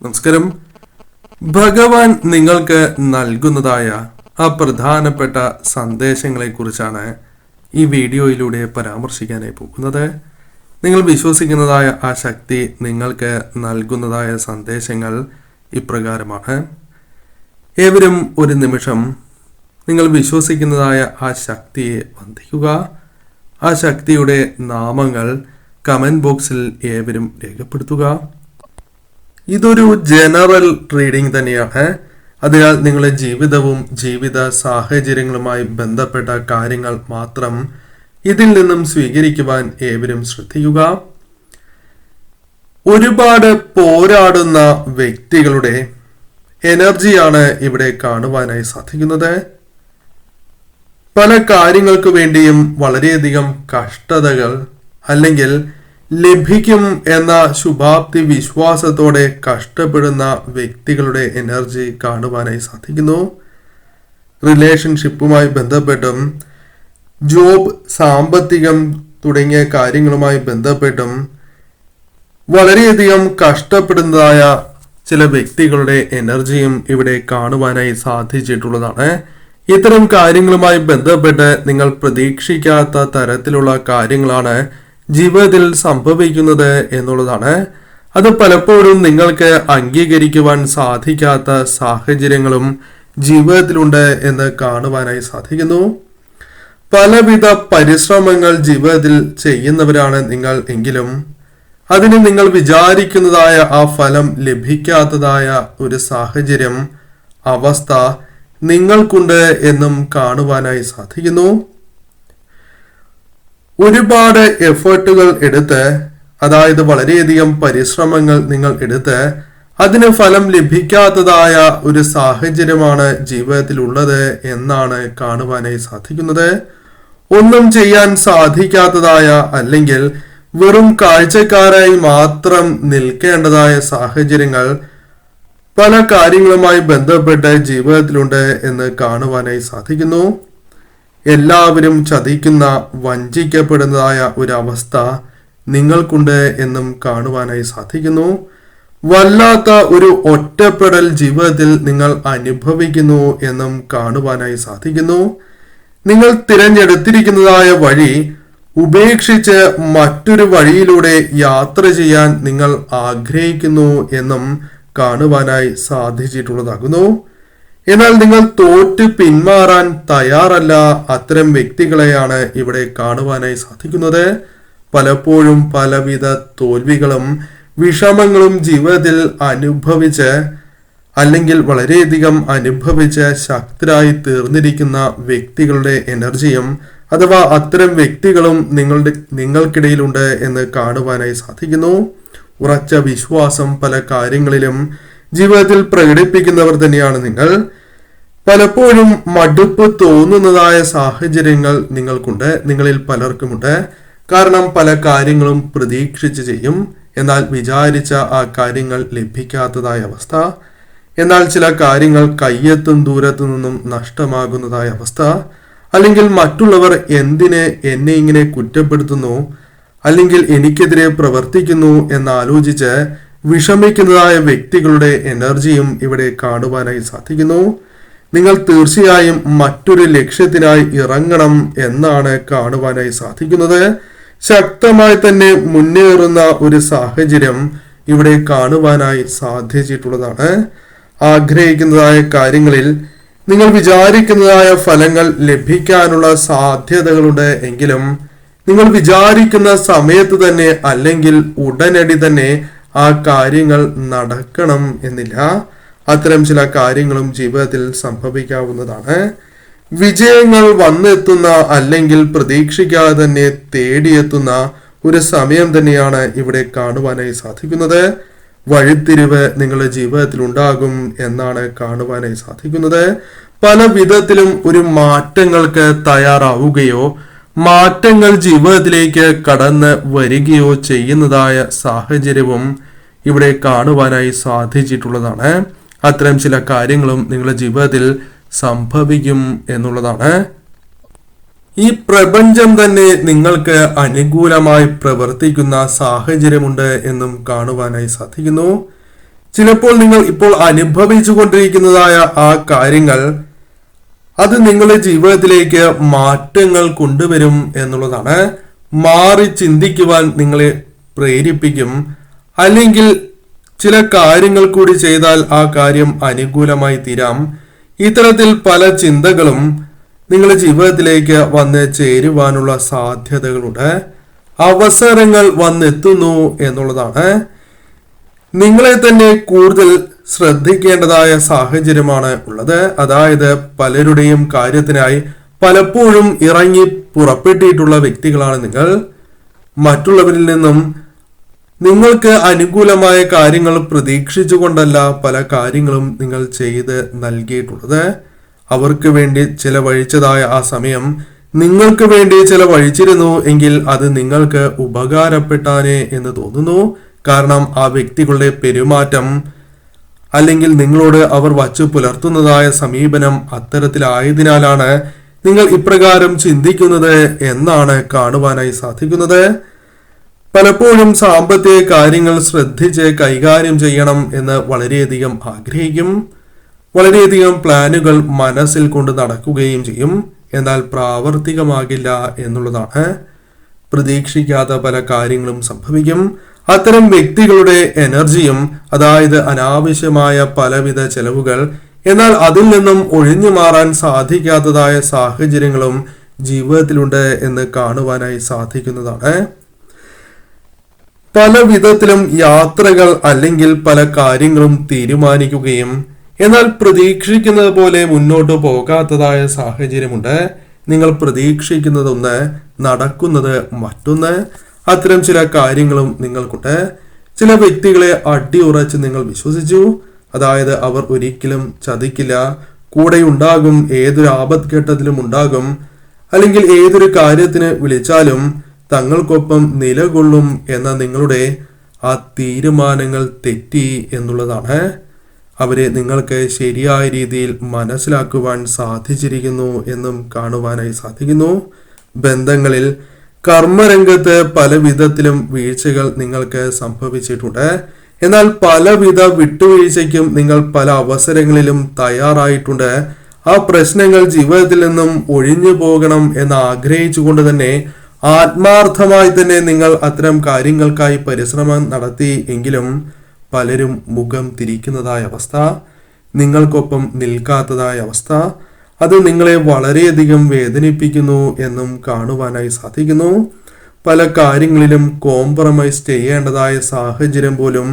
നമസ്കാരം. ഭഗവാൻ നിങ്ങൾക്ക് നൽകുന്നതായ ആ പ്രധാനപ്പെട്ട സന്ദേശങ്ങളെ കുറിച്ചാണ് ഈ വീഡിയോയിലൂടെ പരാമർശിക്കാനായി പോകുന്നത്. നിങ്ങൾ വിശ്വസിക്കുന്നതായ ആ ശക്തി നിങ്ങൾക്ക് നൽകുന്നതായ സന്ദേശങ്ങൾ ഇപ്രകാരമാണ്. ഏവരും ഒരു നിമിഷം നിങ്ങൾ വിശ്വസിക്കുന്നതായ ആ ശക്തിയെ വന്ദിക്കുക. ആ ശക്തിയുടെ നാമങ്ങൾ കമന്റ് ബോക്സിൽ ഏവരും രേഖപ്പെടുത്തുക. ഇതൊരു ജനറൽ റീഡിംഗ് തന്നെയാണ്. അതിനാൽ നിങ്ങളുടെ ജീവിതവും ജീവിത സാഹചര്യങ്ങളുമായി ബന്ധപ്പെട്ട കാര്യങ്ങൾ മാത്രം ഇതിൽ നിന്നും സ്വീകരിക്കുവാൻ ഏവരും ശ്രദ്ധിക്കുക. ഒരുപാട് പോരാടുന്ന വ്യക്തികളുടെ എനർജിയാണ് ഇവിടെ കാണുവാനായി സാധിക്കുന്നത്. പല കാര്യങ്ങൾക്ക് വേണ്ടിയും വളരെയധികം കഷ്ടതകൾ അല്ലെങ്കിൽ ലഭിക്കും എന്ന ശുഭാപ്തി വിശ്വാസത്തോടെ കഷ്ടപ്പെടുന്ന വ്യക്തികളുടെ എനർജി കാണുവാനായി സാധിക്കുന്നു. റിലേഷൻഷിപ്പുമായി ബന്ധപ്പെട്ടും ജോബ്, സാമ്പത്തികം തുടങ്ങിയ കാര്യങ്ങളുമായി ബന്ധപ്പെട്ടും വളരെയധികം കഷ്ടപ്പെടുന്നതായ ചില വ്യക്തികളുടെ എനർജിയും ഇവിടെ കാണുവാനായി സാധിച്ചിട്ടുള്ളതാണ്. ഇത്തരം കാര്യങ്ങളുമായി ബന്ധപ്പെട്ട് നിങ്ങൾ പ്രതീക്ഷിക്കാത്ത തരത്തിലുള്ള കാര്യങ്ങളാണ് ജീവിതത്തിൽ സംഭവിക്കുന്നത് എന്നുള്ളതാണ്. അത് പലപ്പോഴും നിങ്ങൾക്ക് അംഗീകരിക്കുവാൻ സാധിക്കാത്ത സാഹചര്യങ്ങളും ജീവിതത്തിലുണ്ട് എന്ന് കാണുവാനായി സാധിക്കുന്നു. പലവിധ പരിശ്രമങ്ങൾ ജീവിതത്തിൽ ചെയ്യുന്നവരാണ് നിങ്ങൾ എങ്കിലും അതിന് നിങ്ങൾ വിചാരിക്കുന്നതായ ആ ഫലം ലഭിക്കാത്തതായ ഒരു സാഹചര്യം, അവസ്ഥ നിങ്ങൾക്കുണ്ട് എന്നും കാണുവാനായി സാധിക്കുന്നു. ഒരുപാട് എഫേർട്ടുകൾ എടുത്ത്, അതായത് വളരെയധികം പരിശ്രമങ്ങൾ നിങ്ങൾ എടുത്ത് അതിന് ഫലം ലഭിക്കാത്തതായ ഒരു സാഹചര്യമാണ് ജീവിതത്തിൽ ഉള്ളത് എന്നാണ് കാണുവാനായി സാധിക്കുന്നത്. ഒന്നും ചെയ്യാൻ സാധിക്കാത്തതായ അല്ലെങ്കിൽ വെറും കാഴ്ചക്കാരായി മാത്രം നിൽക്കേണ്ടതായ സാഹചര്യങ്ങൾ പല കാര്യങ്ങളുമായി ബന്ധപ്പെട്ട് ജീവിതത്തിലുണ്ട് എന്ന് കാണുവാനായി സാധിക്കുന്നു. എല്ലാവരും ചതിക്കുന്ന, വഞ്ചിക്കപ്പെടുന്നതായ ഒരു അവസ്ഥ നിങ്ങൾക്കുണ്ട് എന്നും കാണുവാനായി സാധിക്കുന്നു. വല്ലാത്ത ഒരു ഒറ്റപ്പെടൽ ജീവിതത്തിൽ നിങ്ങൾ അനുഭവിക്കുന്നു എന്നും കാണുവാനായി സാധിക്കുന്നു. നിങ്ങൾ തിരഞ്ഞെടുത്തിരിക്കുന്നതായ വഴി ഉപേക്ഷിച്ച് മറ്റൊരു വഴിയിലൂടെ യാത്ര ചെയ്യാൻ നിങ്ങൾ ആഗ്രഹിക്കുന്നു എന്നും കാണുവാനായി സാധിച്ചിട്ടുള്ളതാകുന്നു. എന്നാൽ നിങ്ങൾ തോറ്റ് പിന്മാറാൻ തയ്യാറല്ല. അത്തരം വ്യക്തികളെയാണ് ഇവിടെ കാണുവാനായി സാധിക്കുന്നത്. പലപ്പോഴും പലവിധ തോൽവികളും വിഷമങ്ങളും ജീവിതത്തിൽ അനുഭവിച്ച് അല്ലെങ്കിൽ വളരെയധികം അനുഭവിച്ച് ശക്തരായി തീർന്നിരിക്കുന്ന വ്യക്തികളുടെ എനർജിയും അഥവാ അത്തരം വ്യക്തികളും നിങ്ങൾക്കിടയിലുണ്ട് എന്ന് കാണുവാനായി സാധിക്കുന്നു. ഉറച്ച വിശ്വാസം പല കാര്യങ്ങളിലും ജീവിതത്തിൽ പ്രകടിപ്പിക്കുന്നവർ തന്നെയാണ് നിങ്ങൾ. പലപ്പോഴും മടുപ്പ് തോന്നുന്നതായ സാഹചര്യങ്ങൾ നിങ്ങൾക്കുണ്ട്, നിങ്ങളിൽ പലർക്കുമുണ്ട്. കാരണം പല കാര്യങ്ങളും പ്രതീക്ഷിച്ച് ചെയ്യും, എന്നാൽ വിചാരിച്ച ആ കാര്യങ്ങൾ ലഭിക്കാത്തതായ അവസ്ഥ. എന്നാൽ ചില കാര്യങ്ങൾ കയ്യെത്തും ദൂരത്തു നിന്നും നഷ്ടമാകുന്നതായ അവസ്ഥ. അല്ലെങ്കിൽ മറ്റുള്ളവർ എന്തിന് എന്നെ ഇങ്ങനെ കുറ്റപ്പെടുത്തുന്നു അല്ലെങ്കിൽ എനിക്കെതിരെ പ്രവർത്തിക്കുന്നു എന്നാലോചിച്ച് വിഷമിക്കുന്നതായ വ്യക്തികളുടെ എനർജിയും ഇവിടെ കാണുവാനായി സാധിക്കുന്നു. നിങ്ങൾ തീർച്ചയായും മറ്റൊരു ലക്ഷ്യത്തിനായി ഇറങ്ങണം എന്നാണ് കാണുവാനായി സാധിക്കുന്നത്. ശക്തമായി തന്നെ മുന്നേറുന്ന ഒരു സാഹചര്യം ഇവിടെ കാണുവാനായി സാധിച്ചിട്ടുള്ളതാണ്. ആഗ്രഹിക്കുന്നതായ കാര്യങ്ങളിൽ നിങ്ങൾ വിചാരിക്കുന്നതായ ഫലങ്ങൾ ലഭിക്കാനുള്ള സാധ്യതകളുണ്ട് എങ്കിലും നിങ്ങൾ വിചാരിക്കുന്ന സമയത്ത് തന്നെ അല്ലെങ്കിൽ ഉടനടി തന്നെ ആ കാര്യങ്ങൾ നടക്കണം എന്നില്ല. അത്തരം ചില കാര്യങ്ങളും ജീവിതത്തിൽ സംഭവിക്കാവുന്നതാണ്. വിജയങ്ങൾ വന്നെത്തുന്ന അല്ലെങ്കിൽ പ്രതീക്ഷിക്കാതെ തന്നെ തേടിയെത്തുന്ന ഒരു സമയം തന്നെയാണ് ഇവിടെ കാണുവാനായി സാധിക്കുന്നത്. വഴിത്തിരിവ് നിങ്ങളുടെ ജീവിതത്തിൽ ഉണ്ടാകും എന്നാണ് കാണുവാനായി സാധിക്കുന്നത്. പല വിധത്തിലും ഒരു മാറ്റങ്ങൾക്ക് തയ്യാറാവുകയോ മാറ്റങ്ങൾ ജീവിതത്തിലേക്ക് കടന്ന് വരികയോ ചെയ്യുന്നതായ സാഹചര്യവും ഇവിടെ കാണുവാനായി സാധിച്ചിട്ടുള്ളതാണ്. അത്തരം ചില കാര്യങ്ങളും നിങ്ങളുടെ ജീവിതത്തിൽ സംഭവിക്കും എന്നുള്ളതാണ്. ഈ പ്രപഞ്ചം തന്നെ നിങ്ങൾക്ക് അനുകൂലമായി പ്രവർത്തിക്കുന്ന സാഹചര്യമുണ്ട് എന്നും കാണുവാനായി സാധിക്കുന്നു. ചിലപ്പോൾ നിങ്ങൾ ഇപ്പോൾ അനുഭവിച്ചു കൊണ്ടിരിക്കുന്നതായ ആ കാര്യങ്ങൾ അത് നിങ്ങളുടെ ജീവിതത്തിലേക്ക് മാറ്റങ്ങൾ കൊണ്ടുവരും എന്നുള്ളതാണ്. മാറി ചിന്തിക്കുവാൻ നിങ്ങളെ പ്രേരിപ്പിക്കും. അല്ലെങ്കിൽ ചില കാര്യങ്ങൾ കൂടി ചെയ്താൽ ആ കാര്യം അനുകൂലമായി തീരാം. ഇത്തരത്തിൽ പല ചിന്തകളും നിങ്ങളുടെ ജീവിതത്തിലേക്ക് വന്ന് ചേരുവാനുള്ള സാധ്യതകളുണ്ട്. അവസരങ്ങൾ വന്നെത്തുന്നു എന്നുള്ളതാണ്. നിങ്ങളെ തന്നെ കൂടുതൽ ശ്രദ്ധിക്കേണ്ടതായ സാഹചര്യമാണ് ഉള്ളത്. അതായത് പലരുടെയും കാര്യത്തിനായി പലപ്പോഴും ഇറങ്ങി പുറപ്പെട്ടിട്ടുള്ള വ്യക്തികളാണ് നിങ്ങൾ. മറ്റുള്ളവരിൽ നിന്നും നിങ്ങൾക്ക് അനുകൂലമായ കാര്യങ്ങൾ പ്രതീക്ഷിച്ചുകൊണ്ടല്ല പല കാര്യങ്ങളും നിങ്ങൾ ചെയ്ത് നൽകിയിട്ടുള്ളത്. അവർക്ക് വേണ്ടി ചിലവഴിച്ചതായ ആ സമയം നിങ്ങൾക്ക് വേണ്ടി ചിലവഴിച്ചിരുന്നു എങ്കിൽ അത് നിങ്ങൾക്ക് ഉപകാരപ്പെട്ടാനേ എന്ന് തോന്നുന്നു. കാരണം ആ വ്യക്തികളുടെ പെരുമാറ്റം അല്ലെങ്കിൽ നിങ്ങളോട് അവർ വച്ചു പുലർത്തുന്നതായ സമീപനം അത്തരത്തിലായതിനാലാണ് നിങ്ങൾ ഇപ്രകാരം ചിന്തിക്കുന്നത് എന്നാണ് കാണുവാനായി സാധിക്കുന്നത്. പലപ്പോഴും സാമ്പത്തിക കാര്യങ്ങൾ ശ്രദ്ധിച്ച് കൈകാര്യം ചെയ്യണം എന്ന് വളരെയധികം ആഗ്രഹിക്കും. വളരെയധികം പ്ലാനുകൾ മനസ്സിൽ കൊണ്ട് നടക്കുകയും ചെയ്യും. എന്നാൽ പ്രാവർത്തികമാകില്ല എന്നുള്ളതാണ്. പ്രതീക്ഷിക്കാത്ത പല കാര്യങ്ങളും സംഭവിക്കും. അത്തരം വ്യക്തികളുടെ എനർജിയും, അതായത് അനാവശ്യമായ പലവിധ ചെലവുകൾ, എന്നാൽ അതിൽ നിന്നും ഒഴിഞ്ഞു മാറാൻ സാധിക്കാത്തതായ സാഹചര്യങ്ങളും ജീവിതത്തിലുണ്ട് എന്ന് കാണുവാനായി സാധിക്കുന്നതാണ്. പല വിധത്തിലും യാത്രകൾ അല്ലെങ്കിൽ പല കാര്യങ്ങളും തീരുമാനിക്കുകയും എന്നാൽ പ്രതീക്ഷിക്കുന്നത് പോലെ മുന്നോട്ട് പോകാത്തതായ സാഹചര്യമുണ്ട്. നിങ്ങൾ പ്രതീക്ഷിക്കുന്നതൊന്ന്, നടക്കുന്നത് മറ്റൊന്ന്. അത്തരം ചില കാര്യങ്ങളും നിങ്ങൾക്കുണ്ട്. ചില വ്യക്തികളെ അടിയുറച്ച് നിങ്ങൾ വിശ്വസിച്ചു. അതായത് അവർ ഒരിക്കലും ചതിക്കില്ല, കൂടെ ഉണ്ടാകും, ഏതൊരു ആപത്ഘട്ടത്തിലും ഉണ്ടാകും, അല്ലെങ്കിൽ ഏതൊരു കാര്യത്തിന് വിളിച്ചാലും തങ്ങൾക്കൊപ്പം നിലകൊള്ളും എന്ന നിങ്ങളുടെ ആ തീരുമാനങ്ങൾ തെറ്റി എന്നുള്ളതാണ്. അവരെ നിങ്ങൾക്ക് ശരിയായ രീതിയിൽ മനസ്സിലാക്കുവാൻ സാധിച്ചിരിക്കുന്നു എന്നും കാണുവാനായി സാധിക്കുന്നു. ബന്ധങ്ങളിൽ, കർമ്മരംഗത്ത് പല വിധത്തിലും വീഴ്ചകൾ നിങ്ങൾക്ക് സംഭവിച്ചിട്ടുണ്ട്. എന്നാൽ പലവിധ വിട്ടുവീഴ്ചയ്ക്കും നിങ്ങൾ പല അവസരങ്ങളിലും തയ്യാറായിട്ടുണ്ട്. ആ പ്രശ്നങ്ങൾ ജീവിതത്തിൽ നിന്നും ഒഴിഞ്ഞു പോകണം എന്ന് ആഗ്രഹിച്ചുകൊണ്ട് തന്നെ ആത്മാർത്ഥമായി തന്നെ നിങ്ങൾ അത്തരം കാര്യങ്ങൾക്കായി പരിശ്രമം നടത്തി. എങ്കിലും പലരും മുഖം തിരിക്കുന്നതായ അവസ്ഥ, നിങ്ങൾക്കൊപ്പം നിൽക്കാത്തതായ അവസ്ഥ, അത് നിങ്ങളെ വളരെയധികം വേദനിപ്പിക്കുന്നു എന്നും കാണുവാനായി സാധിക്കുന്നു. പല കാര്യങ്ങളിലും കോംപ്രമൈസ് ചെയ്യേണ്ടതായ സാഹചര്യം പോലും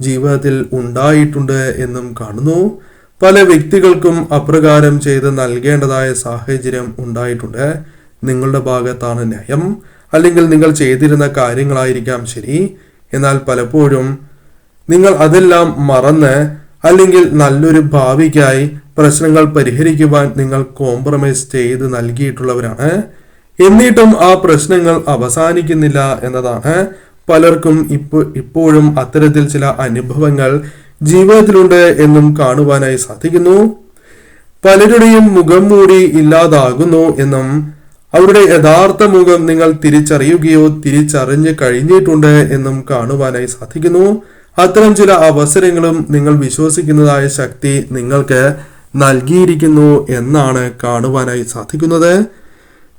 ജീവിതത്തിൽ ഉണ്ടായിട്ടുണ്ട് എന്നും കാണുന്നു. പല വ്യക്തികൾക്കും അപ്രകാരം ചെയ്ത് നൽകേണ്ടതായ സാഹചര്യം ഉണ്ടായിട്ടുണ്ട്. നിങ്ങളുടെ ഭാഗത്താണ് ന്യായം, അല്ലെങ്കിൽ നിങ്ങൾ ചെയ്തിരുന്ന കാര്യങ്ങളായിരിക്കാം ശരി. എന്നാൽ പലപ്പോഴും നിങ്ങൾ അതെല്ലാം മറന്ന് അല്ലെങ്കിൽ നല്ലൊരു ഭാവിക്കായി പ്രശ്നങ്ങൾ പരിഹരിക്കുവാൻ നിങ്ങൾ കോംപ്രമൈസ് ചെയ്ത് നൽകിയിട്ടുള്ളവരാണ്. എന്നിട്ടും ആ പ്രശ്നങ്ങൾ അവസാനിക്കുന്നില്ല എന്നതാണ്. പലർക്കും ഇപ്പോഴും അത്തരത്തിൽ ചില അനുഭവങ്ങൾ ജീവിതത്തിലുണ്ട് എന്നും കാണുവാനായി സാധിക്കുന്നു. പലരുടെയും മുഖം മൂടി ഇല്ലാതാകുന്നു എന്നും അവരുടെ യഥാർത്ഥ മുഖം നിങ്ങൾ തിരിച്ചറിയുകയോ തിരിച്ചറിഞ്ഞ് കഴിഞ്ഞിട്ടുണ്ട് എന്നും കാണുവാനായി സാധിക്കുന്നു. അത്തരം ചില അവസരങ്ങളും നിങ്ങൾ വിശ്വസിക്കുന്നതായ ശക്തി നിങ്ങൾക്ക് നൽകിയിരിക്കുന്നു എന്നാണ് കാണുവാനായി സാധിക്കുന്നത്.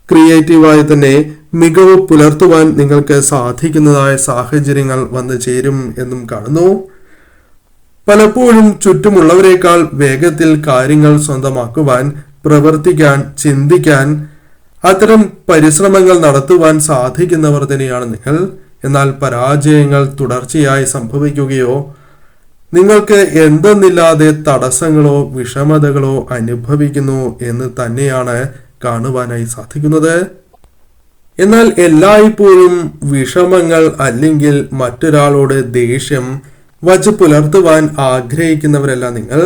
ക്രിയേറ്റീവായി തന്നെ മികവ് പുലർത്തുവാൻ നിങ്ങൾക്ക് സാധിക്കുന്നതായ സാഹചര്യങ്ങൾ വന്നു ചേരും എന്നും കാണുന്നു. പലപ്പോഴും ചുറ്റുമുള്ളവരെക്കാൾ വേഗത്തിൽ കാര്യങ്ങൾ സ്വന്തമാക്കുവാൻ, പ്രവർത്തിക്കാൻ, ചിന്തിക്കാൻ, അത്തരം പരിശ്രമങ്ങൾ നടത്തുവാൻ സാധിക്കുന്നവർ തന്നെയാണ് നിങ്ങൾ. എന്നാൽ പരാജയങ്ങൾ തുടർച്ചയായി സംഭവിക്കുകയോ നിങ്ങൾക്ക് എന്തെന്നില്ലാതെ തടസ്സങ്ങളോ വിഷമതകളോ അനുഭവിക്കുന്നു എന്ന് തന്നെയാണ് കാണുവാനായി സാധിക്കുന്നത്. എന്നാൽ എല്ലായ്പ്പോഴും വിഷമങ്ങൾ അല്ലെങ്കിൽ മറ്റൊരാളോട് ദേഷ്യം വച്ച് പുലർത്തുവാൻ ആഗ്രഹിക്കുന്നവരല്ല നിങ്ങൾ.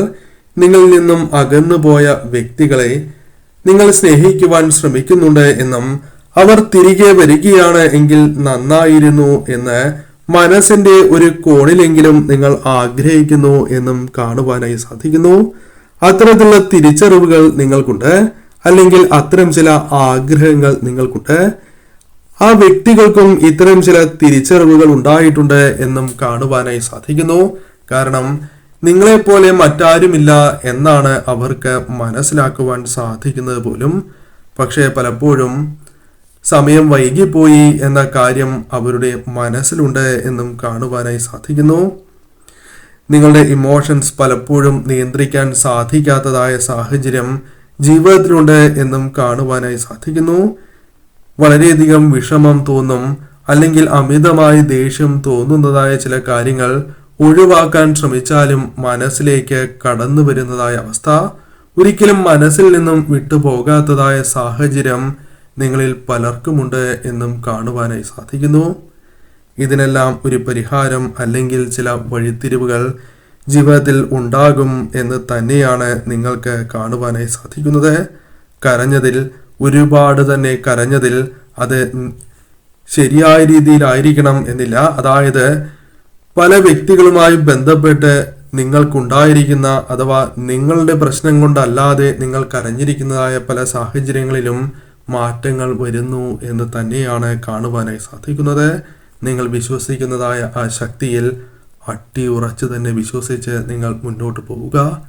നിങ്ങളിൽ നിന്നും അകന്നുപോയ വ്യക്തികളെ നിങ്ങൾ സ്നേഹിക്കുവാൻ ശ്രമിക്കുന്നുണ്ട് എന്നും അവർ തിരികെ വരികയാണ് എങ്കിൽ നന്നായിരുന്നു എന്ന് മനസ്സിന്റെ ഒരു കോണിലെങ്കിലും നിങ്ങൾ ആഗ്രഹിക്കുന്നു എന്നും കാണുവാനായി സാധിക്കുന്നു. അത്തരത്തിലുള്ള തിരിച്ചറിവുകൾ നിങ്ങൾക്കുണ്ട്, അല്ലെങ്കിൽ അത്തരം ചില ആഗ്രഹങ്ങൾ നിങ്ങൾക്കുണ്ട്. ആ വ്യക്തികൾക്കും ഇത്തരം ചില തിരിച്ചറിവുകൾ ഉണ്ടായിട്ടുണ്ട് എന്നും കാണുവാനായി സാധിക്കുന്നു. കാരണം നിങ്ങളെപ്പോലെ മറ്റാരുമില്ല എന്നാണ് അവർക്ക് മനസ്സിലാക്കുവാൻ സാധിക്കുന്നത് പോലും. പക്ഷേ പലപ്പോഴും സമയം വൈകിപ്പോയി എന്ന കാര്യം അവരുടെ മനസ്സിലുണ്ട് എന്നും കാണുവാനായി സാധിക്കുന്നു. നിങ്ങളുടെ ഇമോഷൻസ് പലപ്പോഴും നിയന്ത്രിക്കാൻ സാധിക്കാത്തതായ സാഹചര്യം ജീവിതത്തിലുണ്ട് എന്നും കാണുവാനായി സാധിക്കുന്നു. വളരെയധികം വിഷമം തോന്നും, അല്ലെങ്കിൽ അമിതമായി ദേഷ്യം തോന്നുന്നതായ ചില കാര്യങ്ങൾ ഒഴിവാക്കാൻ ശ്രമിച്ചാലും മനസ്സിലേക്ക് കടന്നു വരുന്നതായ അവസ്ഥ, ഒരിക്കലും മനസ്സിൽ നിന്നും വിട്ടുപോകാത്തതായ സാഹചര്യം നിങ്ങളിൽ പലർക്കുമുണ്ട് എന്നും കാണുവാനായി സാധിക്കുന്നു. ഇതിനെല്ലാം ഒരു പരിഹാരം അല്ലെങ്കിൽ ചില വഴിത്തിരിവുകൾ ജീവിതത്തിൽ ഉണ്ടാകും എന്ന് തന്നെയാണ് നിങ്ങൾക്ക് കാണുവാനായി സാധിക്കുന്നത്. കരഞ്ഞതിൽ ഒരുപാട് തന്നെ കരഞ്ഞതിൽ അത് ശരിയായ രീതിയിലായിരിക്കണം എന്നില്ല. അതായത് പല വ്യക്തികളുമായി ബന്ധപ്പെട്ട് നിങ്ങൾക്കുണ്ടായിരിക്കുന്ന അഥവാ നിങ്ങളുടെ പ്രശ്നം കൊണ്ടല്ലാതെ നിങ്ങൾ കരഞ്ഞിരിക്കുന്നതായ പല സാഹചര്യങ്ങളിലും മാറ്റങ്ങൾ വരുന്നു എന്ന് തന്നെയാണ് കാണുവാനായി സാധിക്കുന്നത്. നിങ്ങൾ വിശ്വസിക്കുന്നതായ ആ ശക്തിയിൽ അടിയുറച്ച് തന്നെ വിശ്വസിച്ച് നിങ്ങൾ മുന്നോട്ട് പോവുക.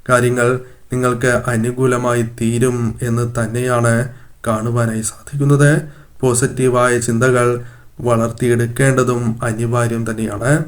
കാര്യങ്ങൾ നിങ്ങൾക്ക് അനുകൂലമായി തീരും എന്ന് തന്നെയാണ് കാണുവാനായി സാധിക്കുന്നത്. പോസിറ്റീവായ ചിന്തകൾ വളർത്തിയെടുക്കേണ്ടതും അനിവാര്യം തന്നെയാണ്.